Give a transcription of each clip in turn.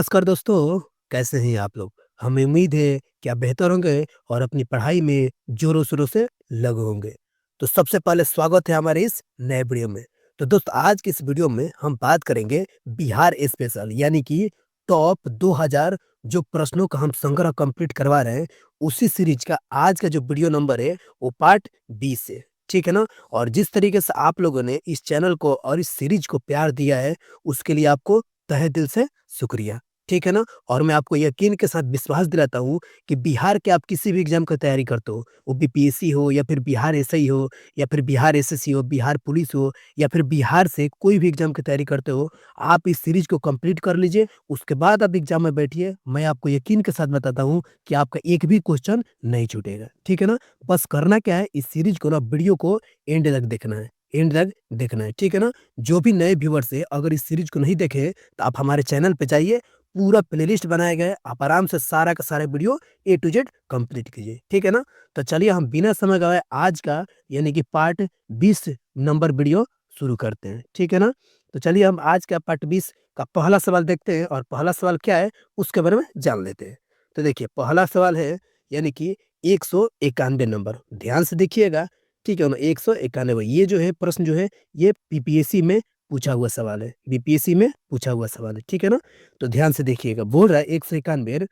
नमस्कार दोस्तों, कैसे हैं आप लोग? हमें उम्मीद है कि आप बेहतर होंगे और अपनी पढ़ाई में ज़ोरों-शोरों से लगे होंगे। तो सबसे पहले स्वागत है हमारे इस नए वीडियो में। तो दोस्त आज की इस वीडियो में हम बात करेंगे बिहार स्पेशल यानी कि टॉप 2000 जो प्रश्नों का हम संग्रह कंप्लीट करवा रहे हैं, उसी सीरीज का आज का जो वीडियो नंबर है, वो पार्ट 20 है। ठीक है ना? और जिस तरीके से आप लोगों ने इस चैनल को और इस सीरीज को प्यार दिया है, उसके लिए आपको तहे दिल से शुक्रिया, ठीक है ना? और मैं आपको यकीन के साथ विश्वास दिलाता हूँ कि बिहार के आप किसी भी एग्ज़ाम की तैयारी करते हो, वो बीपीएससी हो या फिर बिहार एसआई हो या फिर बिहार एसएससी हो, बिहार पुलिस हो या फिर बिहार से कोई भी एग्ज़ाम की तैयारी करते हो, आप इस सीरीज़ को कंप्लीट कर लीजिए, उसके बाद आप एग्ज़ाम में बैठिए। मैं आपको यकीन के साथ बताता हूँ कि आपका एक भी क्वेश्चन नहीं छूटेगा, ठीक है ना? बस करना क्या है, इस सीरीज़ को ना वीडियो को एंड तक देखना है, एंड तक देखना है, ठीक है ना? जो भी नए व्यूअर्स हैं, अगर इस सीरीज़ को नहीं देखे तो आप हमारे चैनल पे जाइए, पूरा प्लेलिस्ट बनाया गया है, आप आराम से सारा का सारा video A to Z complete कीजिए, ठीक है ना? तो चलिए हम बिना समय गवाए आज का यानी कि पार्ट 20 नंबर वीडियो शुरू करते हैं, ठीक है ना? तो चलिए हम आज का पार्ट 20 का पहला सवाल देखते हैं और पहला सवाल क्या है, उसके बारे में जान लेते हैं। तो देखिए पहला सवाल है यानी कि 191 नंबर, ध्यान से देखिएगा, ठीक है ना? 191 ये जो है प्रश्न जो है, ये पीपीएससी में पूछा हुआ सवाल है, बीपीएससी में पूछा हुआ सवाल है, ठीक है ना? तो ध्यान से देखिएगा, बोल रहा है 191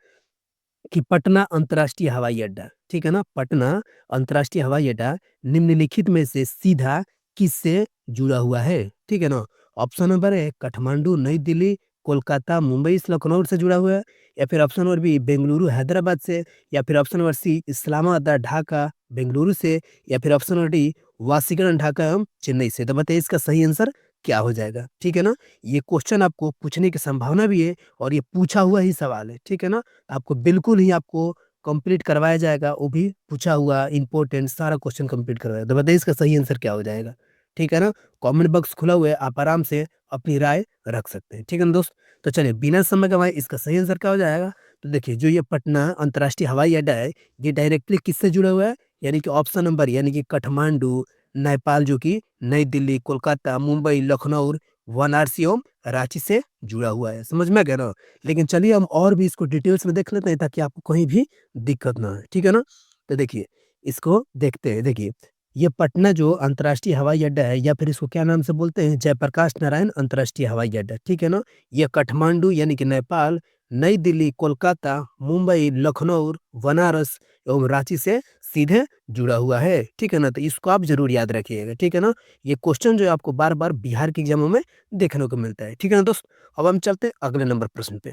कि पटना अंतर्राष्ट्रीय हवाई अड्डा, ठीक है ना? पटना अंतर्राष्ट्रीय हवाई अड्डा निम्नलिखित में से सीधा किससे जुड़ा हुआ है? ठीक है ना? ऑप्शन नंबर ए काठमांडू, नई दिल्ली, कोलकाता, मुंबई, लखनऊ से जुड़ा हुआ है या फिर option number B Bengaluru, Hyderabad से या फिर option number C Islamabad, Dhaka, Bengaluru से या फिर option number D Washington, Dhaka एवं चेन्नई से। तो बताइए इसका सही आंसर क्या हो जाएगा? ठीक है ना? ये क्वेश्चन आपको पूछने की संभावना भी है और ये पूछा हुआ ही सवाल है, ठीक है ना? आपको बिल्कुल ही आपको कंप्लीट करवाया जाएगा, वो भी पूछा हुआ इम्पोर्टेंट सारा क्वेश्चन कंप्लीट करवाया। तो बताइए इसका सही आंसर क्या हो जाएगा? ठीक है ना? कमेंट बॉक्स खुला हुआ है, आप आराम से अपनी राय रख सकते हैं। ठीक है ना दोस्त? तो चलिए बिना समय गँवाए इसका सही आंसर क्या हो जाएगा? तो देखिए जो ये पटना अंतर्राष्ट्रीय हवाई अड्डा है, ये डायरेक्टली किससे जुड़ा हुआ है? यानी कि ऑप्शन नंबर यानी कि काठमांडू, नेपाल जो कि नई दिल्ली, कोलकाता, मुंबई, लखनऊ, वाराणसी एवं रांची से जुड़ा हुआ है। समझ में आ गया ना? लेकिन चलिए हम और भी इसको डिटेल्स में देख लेते हैं ताकि आपको कहीं भी दिक्कत ना आए, ठीक है ना? तो देखिए, इसको देखते हैं, देखिए, ये पटना जो अंतर्राष्ट्रीय हवाई अड्डा है या फिर इसको क्या नाम से बोलते हैं? जयप्रकाश नारायण अंतर्राष्ट्रीय हवाई अड्डा, ठीक है ना? ये काठमांडू यानी कि नेपाल, नई दिल्ली, कोलकाता, मुंबई, लखनऊ, बनारस एवं रांची से सीधे जुड़ा हुआ है, ठीक है ना? तो इसको आप ज़रूर याद रखिएगा, ठीक है ना? ये क्वेश्चन जो है आपको बार-बार बिहार के एग्ज़ामों में देखने को मिलता है, ठीक है ना दोस्त? अब हम चलते हैं अगले नंबर प्रश्न पे।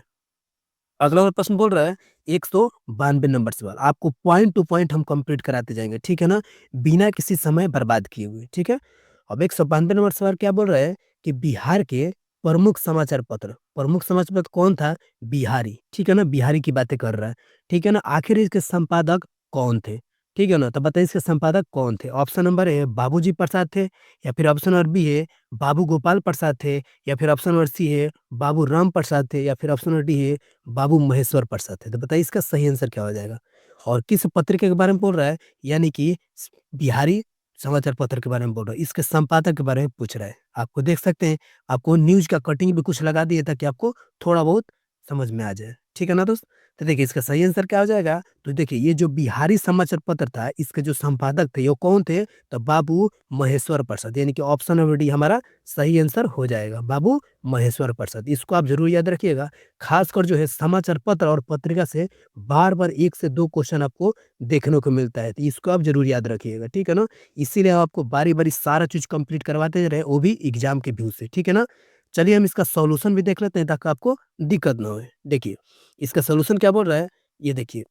अगला वाला प्रश्न बोल रहा है 192 नंबर सवाल। आपको पॉइंट टू पॉइंट हम कंप्लीट कराते जाएँगे, ठीक है ना? बिना किसी समय बर्बाद किए हुए, ठीक है? अब 192 नंबर सवाल क्या बोल रहा है कि बिहार के प्रमुख समाचार पत्र कौन था? बिहारी, ठीक है ना? बिहारी की बातें कर रहा है, ठीक है ना? आखिर इसके संपादक कौन थे? ठीक है ना? तो बताइए इसके संपादक कौन थे? ऑप्शन नंबर ए बाबूजी प्रसाद थे या फिर ऑप्शन नंबर बी है बाबू गोपाल प्रसाद थे या फिर ऑप्शन नंबर सी है बाबू राम प्रसाद थे या फिर ऑप्शन नंबर डी है बाबू महेश्वर प्रसाद थे। तो बताइए इसका सही आंसर क्या हो जाएगा? और किस पत्रिका के बारे में बोल रहा है? यानी कि बिहारी समाचार पत्र के बारे में बोल रहा है। इसके संपादक के बारे में पूछ रहा है। आपको देख सकते हैं, आपको न्यूज़ का कटिंग भी कुछ लगा दिए ताकि आपको थोड़ा बहुत समझ में आ जाए। ठीक है ना दोस्त? तो देखिए इसका सही आंसर क्या हो जाएगा? तो देखिए ये जो बिहारी समाचार पत्र था, इसके जो संपादक थे, वो कौन थे? तो बाबू महेश्वर प्रसाद, यानी कि ऑप्शन नंबर डी हमारा सही आंसर हो जाएगा, बाबू महेश्वर प्रसाद। इसको आप ज़रूर याद रखिएगा। खासकर जो है समाचार पत्र और पत्रिका से बार-बार 1 से 2 क्वेश्चन आपको देखने को मिलता है, तो इसको आप ज़रूर याद रखिएगा, ठीक है ना? इसीलिए हम आपको बारी-बारी सारा चीज़ कंप्लीट करवाते रहे, वो भी एग्ज़ाम के व्यू से, ठीक है ना? चलिए हम इसका सॉल्यूशन भी देख लेते हैं ताकि आपको दिक्कत ना होए। देखिए, इसका सॉल्यूशन क्या बोल रहा है? ये देखिए,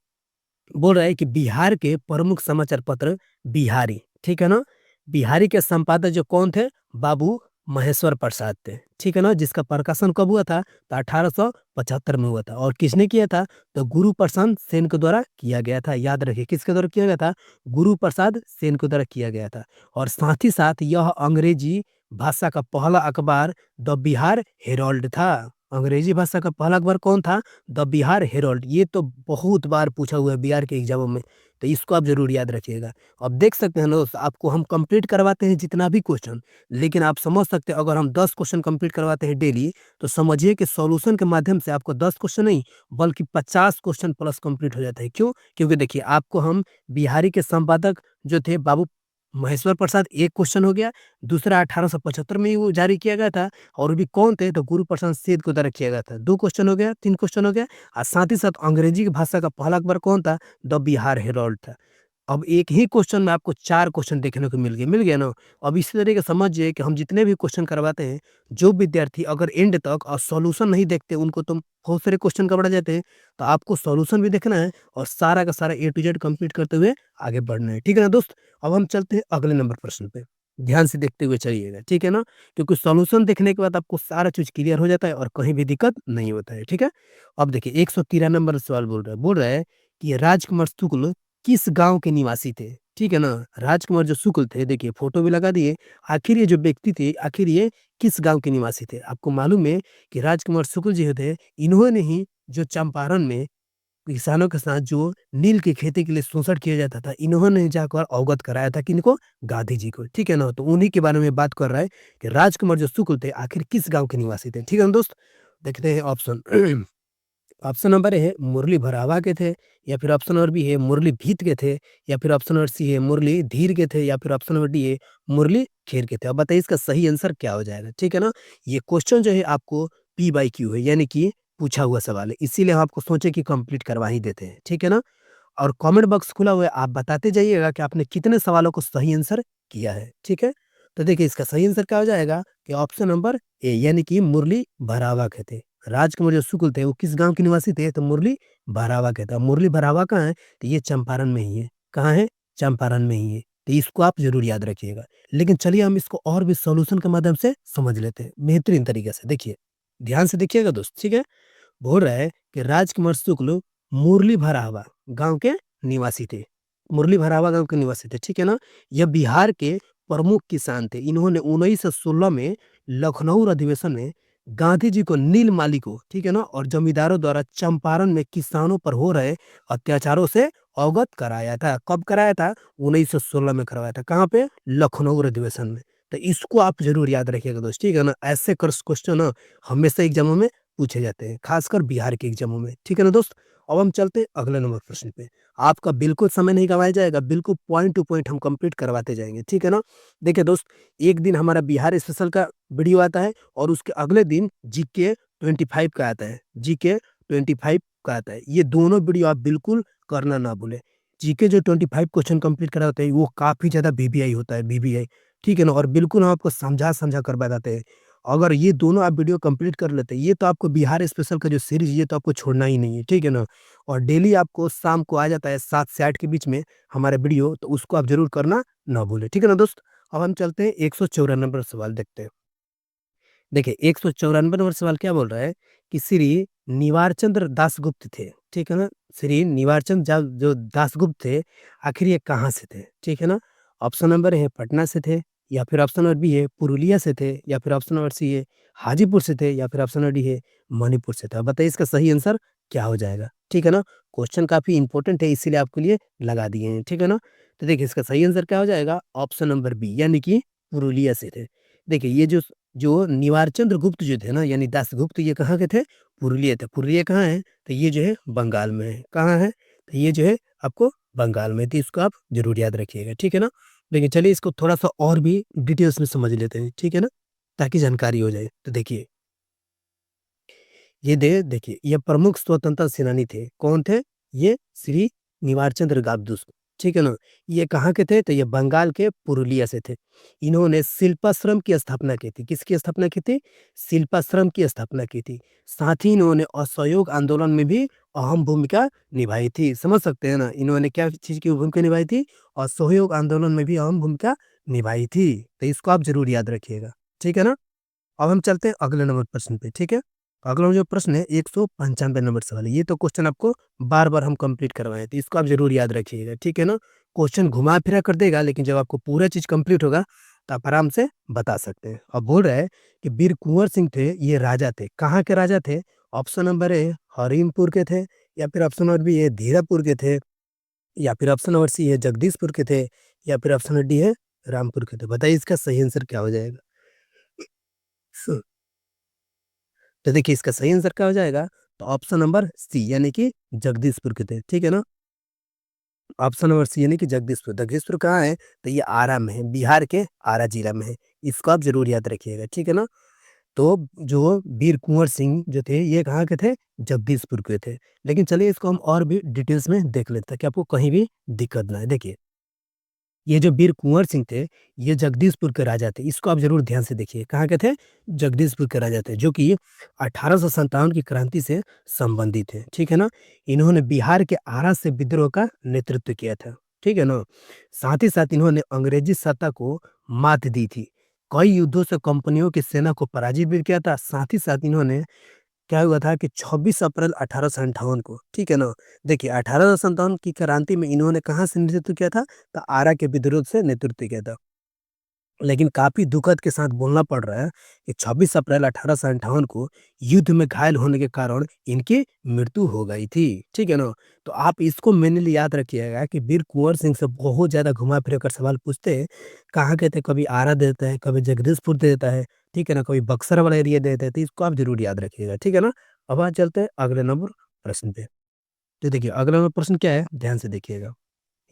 बोल रहा है कि बिहार के प्रमुख समाचार पत्र बिहारी, ठीक है ना? बिहारी के संपादक जो कौन थे? बाबू महेश्वर प्रसाद थे, ठीक है ना? जिसका प्रकाशन कब हुआ था? तो 1875 में हुआ था और किसने किया था? तो गुरु प्रसाद सेन के द्वारा किया गया था। याद रखिए किसके द्वारा किया गया था? गुरु प्रसाद सेन के द्वारा किया गया था और साथ ही साथ यह अंग्रेजी भाषा का पहला अखबार द बिहार हेराल्ड था। अंग्रेजी भाषा का पहला अखबार कौन था? The Bihar Harold. ये तो बहुत बार पूछा हुआ है बिहार के एग्जामों में, तो इसको आप जरूर याद रखिएगा। अब देख सकते हैं दोस्त, आपको हम कंप्लीट करवाते हैं जितना भी क्वेश्चन, लेकिन आप समझ सकते हैं अगर हम 10 क्वेश्चन कंप्लीट करवाते हैं डेली, तो समझिए कि सॉल्यूशन के माध्यम से आपको 10 क्वेश्चन नहीं बल्कि 50 क्वेश्चन प्लस कंप्लीट हो जाता है। क्यों? क्योंकि देखिए आपको हम बिहारी के संपादक जो थे बाबू महेश्वर प्रसाद, एक क्वेश्चन हो गया, दूसरा 1875 में ही वो जारी किया गया था, और वो भी कौन थे? तो गुरु प्रसाद सिंह को द्वारा किया गया था। 2 क्वेश्चन हो गया, 3 क्वेश्चन हो गया, और साथ ही साथ अंग्रेजी की भाषा का पहला अखबार कौन था? द बिहार हेरोल्ड था। अब एक ही क्वेश्चन में आपको 4 क्वेश्चन देखने को मिल गया ना? अब इसी तरीके से समझिए कि हम जितने भी क्वेश्चन करवाते हैं, जो विद्यार्थी अगर एंड तक सॉल्यूशन नहीं देखते, उनको तो बहुत सारे क्वेश्चन गड़बड़ा जाते हैं। तो आपको सॉल्यूशन भी देखना है और सारा का सारा ए टू जेड कंप्लीट करते हुए आगे बढ़ना है। ठीक है ना दोस्त? अब हम चलते हैं अगले नंबर प्रश्न पे। ध्यान से देखते हुए चलिएगा, ठीक है ना? क्योंकि सॉल्यूशन देखने के बाद आपको सारा चीज़ क्लियर हो जाता है और कहीं भी दिक्कत नहीं होता है, ठीक है? अब देखिए 113 नंबर सवाल बोल रहा है कि राजकुमार शुक्ल किस गाँव के निवासी थे? ठीक है ना? राजकुमार जो शुक्ल थे, देखिए फ़ोटो भी लगा दिए। आखिर ये जो व्यक्ति थे, आखिर ये किस गाँव के निवासी थे? आपको मालूम है कि राजकुमार शुक्ल जी थे, इन्होंने ही जो चंपारण में किसानों के साथ जो नील की खेती के लिए शोषण किया जाता था, इन्होंने जाकर अवगत कराया था किनको? गांधी जी को, ठीक है ना? तो उन्हीं के बारे में बात कर रहा है कि राजकुमार जो शुक्ल थे, आखिर किस गाँव के निवासी थे, ठीक है ना दोस्त? देखते हैं ऑप्शन। ऑप्शन नंबर ए है मुरली भरावा के थे, या फिर ऑप्शन नंबर बी है मुरली भीत के थे, या फिर ऑप्शन नंबर सी है मुरली धीर के थे, या फिर ऑप्शन नंबर डी है मुरली खेर के थे। अब बताइए इसका सही आंसर क्या हो जाएगा, ठीक है ना? ये क्वेश्चन जो है आपको पी बाई क्यू है, यानी कि पूछा हुआ सवाल है, इसीलिए हम आपको सोचे कि कंप्लीट करवा ही देते हैं, ठीक है ना? और कमेंट बॉक्स खुला हुआ है, आप बताते जाइएगा कि आपने कितने सवालों को सही आंसर किया है, ठीक है? तो देखिए इसका सही आंसर क्या हो जाएगा कि ऑप्शन नंबर ए, यानी कि मुरली भरावा के थे। राजकुमार जो शुक्ल थे वो किस गाँव के निवासी थे? तो मुरली भरावा के थे। अब मुरली भरावा कहाँ है? तो ये चंपारण में ही है। कहाँ है? चंपारण में ही है। तो इसको आप ज़रूर याद रखिएगा। लेकिन चलिए हम इसको और भी सॉल्यूशन के माध्यम से समझ लेते हैं, बेहतरीन तरीके से। देखिए, ध्यान से देखिएगा दोस्त, ठीक है? बोल रहा है कि राजकुमार शुक्ल मुरली भरावा गाँव के निवासी थे। मुरली भरावा गाँव के निवासी थे, ठीक है ना? यह बिहार के प्रमुख किसान थे। इन्होंने 1916 में लखनऊ अधिवेशन में गांधी जी को नील माली को, ठीक है ना, और जमींदारों द्वारा चंपारण में किसानों पर हो रहे अत्याचारों से अवगत कराया था। कब कराया था? 1916 में करवाया था। कहाँ पे? लखनऊ अधिवेशन में। तो इसको आप जरूर याद रखिएगा दोस्त, ठीक है ना? ऐसे क्वेश्चन ना हमेशा एग्जामों में पूछे जाते हैं, खासकर बिहार के एग्जामों में, ठीक है ना दोस्त? अब हम चलते हैं अगले नंबर प्रश्न पे। आपका बिल्कुल समय नहीं गंवाया जाएगा, बिल्कुल पॉइंट टू पॉइंट हम कंप्लीट करवाते जाएंगे, ठीक है ना? देखिए दोस्त, एक दिन हमारा बिहार स्पेशल का वीडियो आता है और उसके अगले दिन जीके 25 का आता है, जीके 25 का आता है। ये दोनों वीडियो आप बिल्कुल करना ना भूलें। जीके जो 25 क्वेश्चन कंप्लीट कराते हैं वो काफ़ी ज़्यादा वीवीआई होता है, वीवीआई, ठीक है ना? और बिल्कुल हम आपको समझा कर बताते हैं। अगर ये दोनों आप वीडियो कंप्लीट कर लेते हैं, ये तो आपको बिहार स्पेशल का जो सीरीज़ ये तो आपको छोड़ना ही नहीं है, ठीक है ना? और डेली आपको शाम को आ जाता है 7 से 8 के बीच में हमारा वीडियो, तो उसको आप ज़रूर करना ना भूलें, ठीक है ना दोस्त? अब हम चलते हैं 194 नंबर सवाल देखते हैं। देखिए 194 नंबर सवाल क्या बोल रहा है कि श्री निवार चंद्र दासगुप्त थे, ठीक है ना? श्री निवार चंद जो दासगुप्त थे, आखिर ये कहाँ से थे, ठीक है ना? ऑप्शन नंबर है पटना से थे, या फिर ऑप्शन नंबर बी है पुरुलिया से थे, या फिर ऑप्शन नंबर सी है हाजीपुर से थे, या फिर ऑप्शन नंबर डी है मणिपुर से थे। अब बताइए इसका सही आंसर क्या हो जाएगा, ठीक है ना? क्वेश्चन काफ़ी इंपॉर्टेंट है, इसीलिए आपके लिए लगा दिए हैं, ठीक है ना? तो देखिए इसका सही आंसर क्या हो जाएगा? ऑप्शन नंबर बी, यानी कि पुरुलिया से थे। देखिए ये जो जो निवार चंद्र गुप्त जो थे ना, यानी दासगुप्त, ये कहाँ के थे? पुरुलिया थे। पुरुलिया कहाँ है? तो ये जो है बंगाल में है। कहाँ है? तो ये जो है आपको बंगाल में, तो इसको आप ज़रूर याद रखिएगा, ठीक है ना? लेकिन चलिए इसको थोड़ा-सा और भी डिटेल्स में समझ लेते हैं, ठीक है ना? ताकि जानकारी हो जाए। तो देखिए देखिए, ये प्रमुख स्वतंत्रता सेनानी थे। कौन थे? ये श्री निवार चंद्र गाबदूस, ठीक है ना? ये कहाँ के थे? तो ये बंगाल के पुरुलिया से थे। इन्होंने शिल्पाश्रम की स्थापना की थी। किसकी स्थापना की थी? शिल्पाश्रम की स्थापना की थी। साथ ही इन्होंने असहयोग आंदोलन में भी अहम भूमिका निभाई थी। समझ सकते हैं ना? इन्होंने क्या चीज़ की भूमिका निभाई थी? असहयोग आंदोलन में भी अहम भूमिका निभाई थी। तो इसको आप ज़रूर याद रखिएगा, ठीक है ना? अब हम चलते हैं अगले नंबर प्रश्न पे, ठीक है? अगला जो प्रश्न है 195 नंबर सवाल है। ये तो क्वेश्चन आपको बार-बार हम कंप्लीट करवाए थे, इसको आप ज़रूर याद रखिएगा, ठीक है ना? क्वेश्चन घुमा-फिरा कर देगा, लेकिन जब आपको पूरा चीज़ कंप्लीट होगा, तो आप आराम से बता सकते हैं। अब बोल रहा है कि वीर कुँवर सिंह थे, ये राजा थे। कहाँ के राजा थे? ऑप्शन नंबर ए हरिमपुर के थे, या फिर ऑप्शन नंबर बी है धीरापुर के थे, या फिर ऑप्शन नंबर सी है जगदीशपुर के थे, या फिर ऑप्शन नंबर डी है रामपुर के थे। बताइए इसका सही आंसर क्या हो जाएगा? सो तो देखिए इसका सही आंसर क्या हो जाएगा? तो ऑप्शन नंबर सी यानी कि जगदीशपुर के थे, ठीक है ना? ऑप्शन नंबर सी यानी कि जगदीशपुर। जगदीशपुर कहाँ है? तो ये आरा में है, बिहार के आरा जिला में है। इसको आप ज़रूर याद रखिएगा, ठीक है ना? तो जो वीर कुँवर सिंह जो थे, ये कहाँ के थे? जगदीशपुर के थे। लेकिन चलिए इसको हम और भी डिटेल्स में देख लेते हैं, ताकि आपको कहीं भी दिक्कत ना आए। देखिए, ये जो वीर कुँवर सिंह थे, ये जगदीशपुर के राजा थे। इसको आप ज़रूर ध्यान से देखिए। कहाँ के थे? जगदीशपुर के राजा थे, जो कि 1857 की क्रांति से संबंधित है। ठीक है ना? इन्होंने बिहार के आरा से विद्रोह का नेतृत्व किया था। ठीक है ना? साथ ही साथ इन्होंने अंग्रेजी सत्ता को मात दी थी। कई युद्धों से कंपनियों की सेना को पराजित भी किया था। साथ ही साथ इन्होंने क्या हुआ था कि 26 अप्रैल 1858 को, ठीक है ना? देखिए 1857 की क्रांति में इन्होंने कहाँ से नेतृत्व किया था? तो आरा के विद्रोह से नेतृत्व किया था। लेकिन काफ़ी दुखद के साथ बोलना पड़ रहा है कि 26 अप्रैल 1858 को युद्ध में घायल होने के कारण इनकी मृत्यु हो गई थी। ठीक है ना? तो आप इसको मेनली याद रखिएगा कि वीर कुँवर सिंह से बहुत ज़्यादा घुमा-फिरा कर सवाल पूछते हैं। कहाँ के थे? कभी आरा दे देता है, कभी जगदीशपुर दे देता है, ठीक है ना? कभी बक्सर वाला एरिया दे देता है, तो इसको आप ज़रूर याद रखिएगा। ठीक है ना? अब आज चलते हैं अगले नंबर प्रश्न पे। तो देखिए अगला नंबर प्रश्न क्या है? ध्यान से देखिएगा।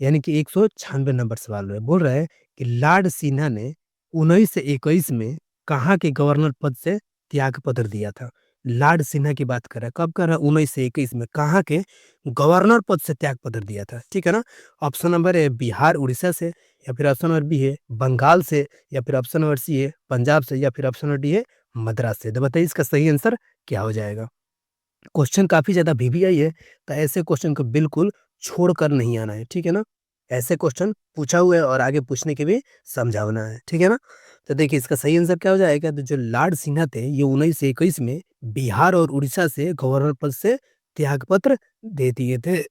यानी कि 196 नंबर सवाल है। बोल रहा है कि लॉर्ड सिन्हा ने 1921 में कहाँ के गवर्नर पद से त्यागपत्र दिया था? लॉर्ड सिन्हा की बात कर रहा है। कब कर रहा है? 1921 में कहाँ के गवर्नर पद से त्यागपत्र दिया था? ठीक है ना? Option number A Bihar, Orissa से, या फिर ऑप्शन नंबर बी है बंगाल से, या फिर ऑप्शन नंबर सी है पंजाब से, या फिर ऑप्शन नंबर डी है मद्रास से। तो बताइए इसका सही आंसर क्या हो जाएगा? क्वेश्चन काफ़ी ज़्यादा वीवीआई है, तो ऐसे क्वेश्चन को बिल्कुल छोड़कर नहीं आना है, ठीक है ना? ऐसे क्वेश्चन पूछा हुआ है और आगे पूछने की भी संभावना है, ठीक है ना? तो देखिए इसका सही आंसर क्या हो जाएगा? तो जो लॉर्ड सिन्हा थे, ये 1921 में बिहार और उड़ीसा से गवर्नर पद से त्यागपत्र दे दिए थे।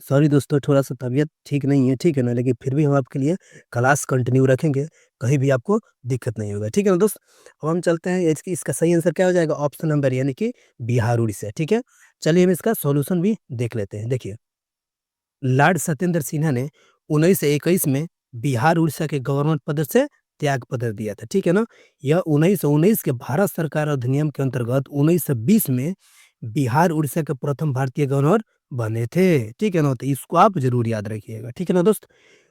सॉरी दोस्तों, थोड़ा-सा तबीयत ठीक नहीं है, ठीक है ना? लेकिन फिर भी हम आपके लिए क्लास कंटिन्यू रखेंगे, कहीं भी आपको दिक्कत नहीं होगा, ठीक है ना दोस्त? अब हम चलते हैं इसकी इसका सही आंसर क्या हो जाएगा? ऑप्शन नंबर यानी कि बिहार, उड़ीसा, ठीक है? चलिए हम इसका सॉल्यूशन भी देख लेते हैं। देखिए, लॉर्ड सत्येंद्र सिन्हा ने 1921 में बिहार, उड़ीसा के गवर्नर पद से त्यागपत्र दिया था, ठीक है ना? यह 1919 के भारत सरकार अधिनियम के अंतर्गत 1920 में बिहार, उड़ीसा के प्रथम भारतीय गवर्नर बने थे, ठीक है ना? तो इसको आप ज़रूर याद रखिएगा, ठीक है ना दोस्त?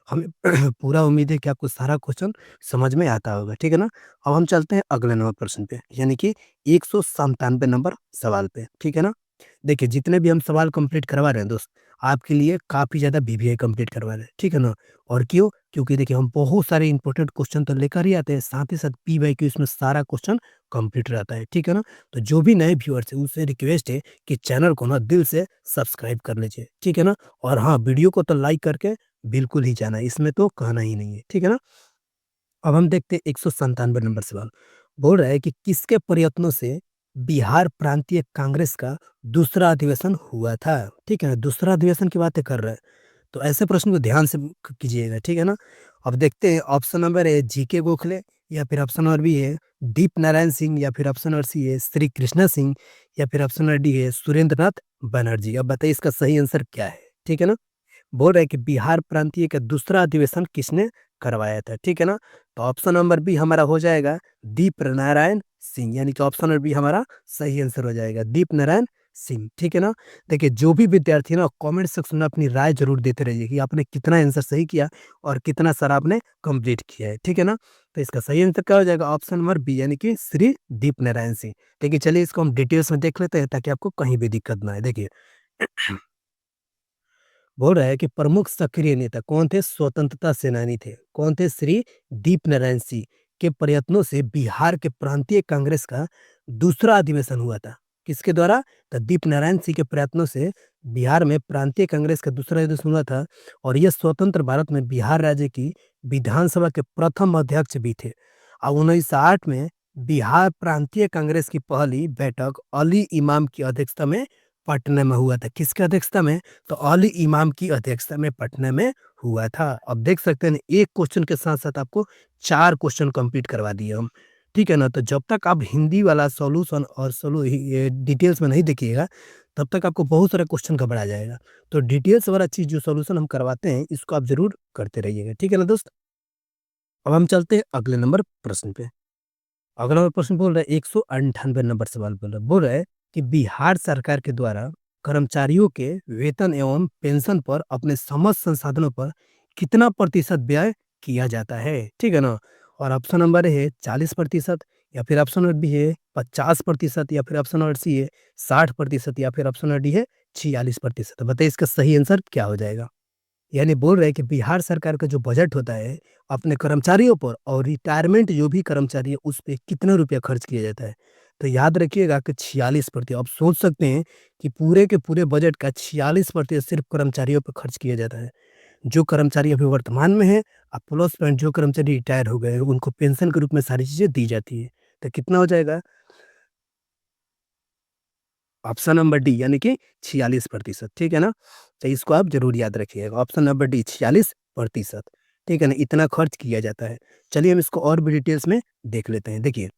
हमें पूरा उम्मीद है कि आपको सारा क्वेश्चन समझ में आता होगा, ठीक है ना? अब हम चलते हैं अगले नंबर प्रश्न पे, यानी कि 197 नंबर सवाल पे, ठीक है ना? देखिए, जितने भी हम सवाल कंप्लीट करवा रहे हैं दोस्त, आपके लिए काफ़ी ज़्यादा वीवीआई कंप्लीट करवा रहे हैं, ठीक है ना? और क्यों? क्योंकि देखिए हम बहुत सारे इंपॉर्टेंट क्वेश्चन तो लेकर ही आते हैं, साथ ही साथ पीवाईक्यू इसमें सारा क्वेश्चन कंप्लीट रहता है, ठीक है ना? तो जो भी नए व्यूअर्स हैं, उनसे रिक्वेस्ट है कि चैनल को ना दिल से सब्सक्राइब कर लीजिए, ठीक है ना? और हाँ, वीडियो को तो लाइक करके बिल्कुल ही जाना है, इसमें तो कहना ही नहीं है, ठीक है ना? अब हम देखते हैं 197 नंबर सवाल। बोल रहा है कि किसके प्रयत्नों से बिहार प्रांतीय कांग्रेस का दूसरा अधिवेशन हुआ था? ठीक है ना? दूसरा अधिवेशन की बातें कर रहा है। तो ऐसे प्रश्न को ध्यान से कीजिएगा, ठीक है ना? अब देखते हैं option number A GK Gokhale, या फिर ऑप्शन नंबर बी है दीप नारायण सिंह, या फिर ऑप्शन नंबर सी है श्री कृष्णा सिंह, या फिर ऑप्शन नंबर डी है सुरेंद्र नाथ बनर्जी। अब बताइए इसका सही आंसर क्या है? ठीक है ना? बोल रहे हैं कि बिहार प्रांतीय का दूसरा अधिवेशन किसने करवाया था? ठीक है ना? तो ऑप्शन नंबर बी हमारा हो जाएगा दीप नारायण सिंह, यानी कि ऑप्शन नंबर बी हमारा सही आंसर हो जाएगा, दीप नारायण सिंह, ठीक है ना? देखिए जो भी विद्यार्थी ना कमेंट सेक्शन में अपनी राय ज़रूर देते रहिए कि आपने कितना आंसर सही किया और कितना सारा आपने कंप्लीट किया है, ठीक है ना? तो इसका सही आंसर क्या हो जाएगा? ऑप्शन नंबर बी यानी कि श्री दीप नारायण सिंह। देखिए चलिए इसको हम डिटेल्स में देख लेते हैं, ताकि आपको कहीं भी दिक्कत ना आए। देखिए बोल रहा है कि प्रमुख सक्रिय नेता कौन थे? स्वतंत्रता सेनानी थे। कौन थे? श्री दीप नारायण सिंह के प्रयत्नों से बिहार के प्रांतीय कांग्रेस का दूसरा अधिवेशन हुआ था। किसके द्वारा? तो दीप नारायण सिंह के प्रयत्नों से बिहार में प्रांतीय कांग्रेस का दूसरा अधिवेशन हुआ था, और यह स्वतंत्र भारत में बिहार राज्य की विधानसभा के प्रथम अध्यक्ष भी थे। और 1908 में बिहार प्रांतीय कांग्रेस की पहली बैठक अली इमाम की अध्यक्षता में पटना में हुआ था। किसकी अध्यक्षता में? तो अली इमाम की अध्यक्षता में पटना में हुआ था। अब देख सकते हैं एक क्वेश्चन के साथ-साथ आपको 4 क्वेश्चन कंप्लीट करवा दिए हम। ठीक है ना? तो जब तक आप हिंदी वाला सॉल्यूशन और ये डिटेल्स में नहीं देखिएगा, तब तक आपको बहुत सारा क्वेश्चन घबरा जाएगा। तो डिटेल्स वाला चीज़ जो सॉल्यूशन हम करवाते हैं, इसको आप ज़रूर करते रहिएगा। ठीक है ना दोस्त? अब हम चलते हैं अगले नंबर प्रश्न पे। अगला नंबर प्रश्न बोल रहा है 198 नंबर सवाल बोल रहा है कि बिहार सरकार के द्वारा कर्मचारियों के वेतन एवं पेंशन पर अपने समस्त संसाधनों पर कितना प्रतिशत व्यय किया जाता है? ठीक है ना? और ऑप्शन नंबर ए है 40% या फिर ऑप्शन नंबर बी है 50% या फिर ऑप्शन नंबर सी है 60% या फिर ऑप्शन नंबर डी है 46%। बताइए इसका सही आंसर क्या हो जाएगा? यानी बोल रहे हैं कि बिहार सरकार का जो बजट होता है, अपने कर्मचारियों पर और रिटायरमेंट जो भी कर्मचारी है, उस पे कितना रुपया खर्च किया जाता है। तो याद रखिएगा कि 46% आप सोच सकते हैं कि पूरे के पूरे बजट का 46% सिर्फ़ कर्मचारियों पे खर्च किया जाता है। जो कर्मचारी अभी वर्तमान में हैं प्लस पॉइंट जो कर्मचारी रिटायर हो गए हैं, उनको पेंशन के रूप में सारी चीज़ें दी जाती है। तो कितना हो जाएगा? ऑप्शन नंबर डी यानी कि 46%। ठीक है ना? तो इसको आप ज़रूर याद रखिएगा। Option number D 46%। ठीक है ना? इतना खर्च किया जाता है। चलिए हम इसको और भी डिटेल्स में देख लेते हैं। देखिए,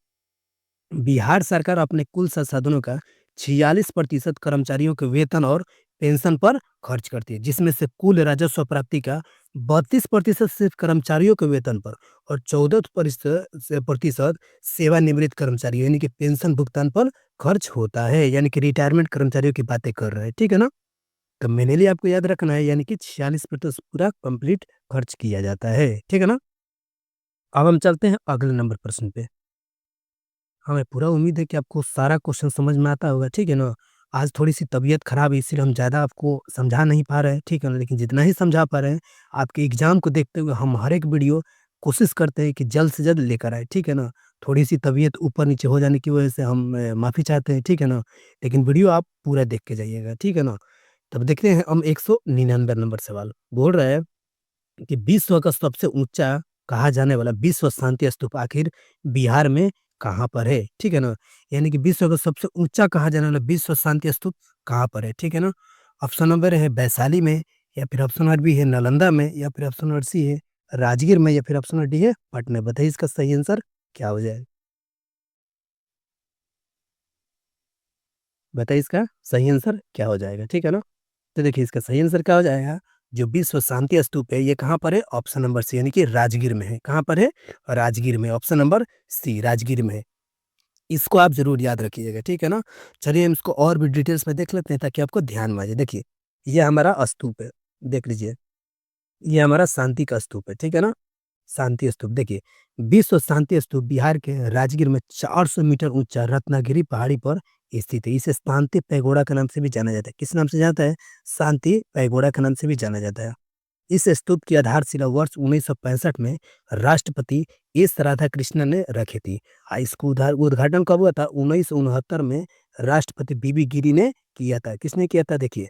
बिहार सरकार अपने कुल संसाधनों का 46% कर्मचारियों के वेतन और पेंशन पर खर्च करती है, जिसमें से कुल राजस्व प्राप्ति का 32% सिर्फ कर्मचारियों के वेतन पर और 14% सेवानिवृत्त कर्मचारी यानी कि पेंशन भुगतान पर खर्च होता है, यानी कि रिटायरमेंट कर्मचारियों की बातें कर रहे हैं। ठीक है ना? तो मैंने लिए आपको याद रखना है, यानी कि 46% पूरा कंप्लीट खर्च किया जाता है। ठीक है ना? अब हम चलते हैं अगले नंबर प्रश्न पे। हमें पूरा उम्मीद है कि आपको सारा क्वेश्चन समझ में आता होगा, ठीक है ना? आज थोड़ी-सी तबीयत खराब है इसीलिए हम ज़्यादा आपको समझा नहीं पा रहे हैं, ठीक है ना? लेकिन जितना ही समझा पा रहे हैं, आपके एग्ज़ाम को देखते हुए हम हर एक वीडियो कोशिश करते हैं कि जल्द से जल्द लेकर आएँ, ठीक है ना? थोड़ी-सी तबीयत ऊपर-नीचे हो जाने की वजह से हम माफ़ी चाहते हैं, ठीक है ना? लेकिन वीडियो आप पूरा देख के जाइएगा, ठीक है ना? तब देखते हैं हम 199 नंबर सवाल, बोल रहा है कि विश्व का सबसे ऊँचा कहा जाने वाला विश्व शांति स्तूप आखिर बिहार में कहाँ पर है? ठीक है ना? यानी कि विश्व का सबसे ऊँचा कहा जाने वाला विश्व शांति स्तूप कहाँ पर है? ठीक है ना? ऑप्शन नंबर है वैशाली में या फिर ऑप्शन नंबर बी है नालंदा में या फिर ऑप्शन नंबर सी है राजगीर में या फिर ऑप्शन नंबर डी है पटना। बताइए इसका सही आंसर क्या हो जाएगा? बताइए इसका सही आंसर क्या हो जाएगा? ठीक है ना? तो देखिए इसका सही आंसर क्या हो जाएगा? जो विश्व शांति स्तूप है ये कहाँ पर है? ऑप्शन नंबर सी यानी कि राजगीर में है। कहाँ पर है? राजगीर में। ऑप्शन नंबर सी राजगीर में है। इसको आप ज़रूर याद रखिएगा, ठीक है ना? चलिए हम इसको और भी डिटेल्स में देख लेते हैं ताकि आपको ध्यान में आ जाए। देखिए, ये हमारा स्तूप है, देख लीजिए। ये हमारा शांति का स्तूप है, ठीक है ना? शांति स्तूप देखिए, विश्व शांति स्तूप बिहार के राजगीर में 400 मीटर ऊँचा रत्नागिरी पहाड़ी पर स्थित है। इसे शांति पैगोडा के नाम से भी जाना जाता है। किस नाम से जाता है? शांति पैगोडा के नाम से भी जाना जाता है। इस स्तूप की आधारशिला वर्ष 1965 में राष्ट्रपति एस राधाकृष्णन ने रखी थी। इसको उद्घाटन कब हुआ था? 1969 में राष्ट्रपति बीबी गिरी ने किया था। किसने किया था? देखिए,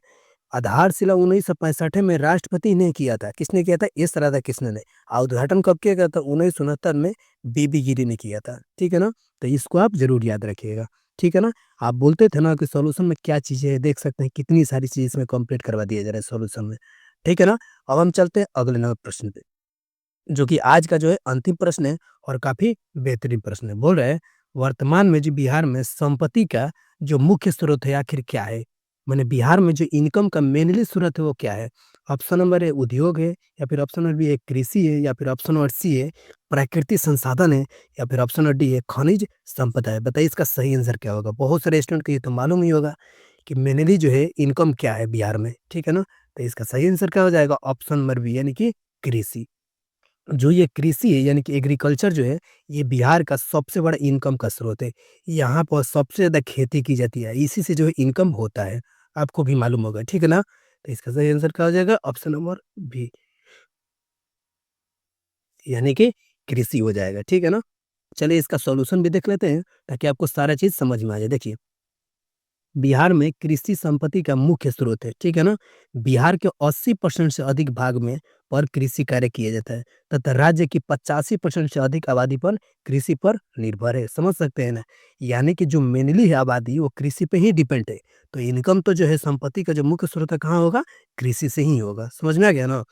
आधारशिला 1965 में राष्ट्रपति ने किया था। किसने किया था? एस राधाकृष्णन ने। उद्घाटन कब किया गया था? 1969 में बीबी गिरी ने किया था। ठीक है ना? तो इसको आप ज़रूर याद रखिएगा। ठीक है ना? आप बोलते थे ना कि सॉल्यूशन में क्या चीज़ें हैं, देख सकते हैं कितनी सारी चीज़ इसमें कंप्लीट करवा दिया जा रहा है सॉल्यूशन में। ठीक है ना? अब हम चलते हैं अगले नंबर प्रश्न पे। जो कि आज का जो है अंतिम प्रश्न है और काफ़ी बेहतरीन प्रश्न है। बोल रहे हैं, वर्तमान में जो बिहार में संपत्ति का जो मुख्य स्रोत है आखिर क्या है? माने बिहार में जो इनकम का मेनली स्रोत है वो क्या है? ऑप्शन नंबर ए उद्योग है या फिर ऑप्शन नंबर बी है कृषि है या फिर ऑप्शन नंबर सी है प्राकृतिक संसाधन है या फिर ऑप्शन नंबर डी है खनिज संपदा है। बताइए इसका सही आंसर क्या होगा? बहुत सारे स्टूडेंट को ये तो मालूम ही होगा कि मेनली जो है इनकम क्या है बिहार में, ठीक है ना? तो इसका सही आंसर क्या हो जाएगा? ऑप्शन नंबर बी यानी कि कृषि। जो ये कृषि है यानी कि एग्रीकल्चर जो है, ये बिहार का सबसे बड़ा इनकम का स्रोत है। यहाँ पर सबसे ज़्यादा खेती की जाती है, इसी से जो है इनकम होता है। आपको भी मालूम होगा, ठीक है ना? तो इसका सही आंसर क्या हो जाएगा? ऑप्शन नंबर बी यानी कि कृषि हो जाएगा, ठीक है ना? चलिए इसका सॉल्यूशन भी देख लेते हैं ताकि आपको सारा चीज़ समझ में आ जाए। देखिए बिहार में कृषि संपत्ति का मुख्य स्रोत है, ठीक है ना? बिहार के 80% से अधिक भाग में पर कृषि कार्य किया जाता है तथा राज्य की 85% से अधिक आबादी पर कृषि पर निर्भर है। समझ सकते हैं ना? यानी कि जो मेनली है आबादी वो कृषि पे ही डिपेंड है। तो इनकम तो जो है संपत्ति का जो मुख्य स्रोत है कहाँ होगा? कृषि से ही होगा। समझ में आ गया ना?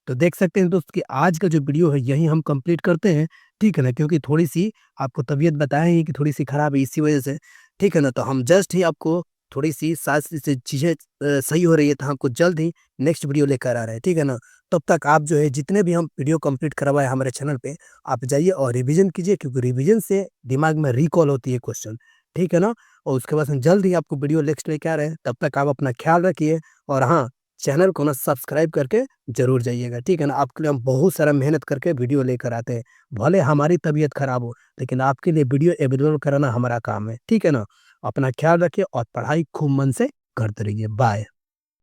तो देख सकते हैं दोस्त कि आज का जो वीडियो है यही हम कंप्लीट करते हैं, ठीक है ना? क्योंकि थोड़ी-सी आपको तबीयत बताए ही कि थोड़ी-सी खराब है इसी वजह से, ठीक है ना? तो हम जस्ट ही आपको थोड़ी-सी सांस से चीज़ें सही हो रही है तो हमको जल्द ही नेक्स्ट वीडियो लेकर आ रहे हैं, ठीक है ना? तब तक आप जो है जितने भी हम वीडियो कंप्लीट करवाए हमारे चैनल पे, आप जाइए और रिवीजन कीजिए क्योंकि रिवीजन से दिमाग में रिकॉल होती है क्वेश्चन, ठीक है ना? और उसके बाद हम जल्द ही आपको वीडियो नेक्स्ट लेके आ रहे हैं, तब तक आप अपना ख्याल रखिए और हाँ, चैनल को ना सब्सक्राइब करके ज़रूर जाइएगा, ठीक है ना? आपके लिए हम बहुत सारा मेहनत करके वीडियो लेकर आते हैं। भले हमारी तबीयत खराब हो, लेकिन आपके लिए वीडियो अवेलेबल कराना हमारा काम है, ठीक है ना? अपना ख्याल रखिए और पढ़ाई खूब मन से करते रहिए। बाय।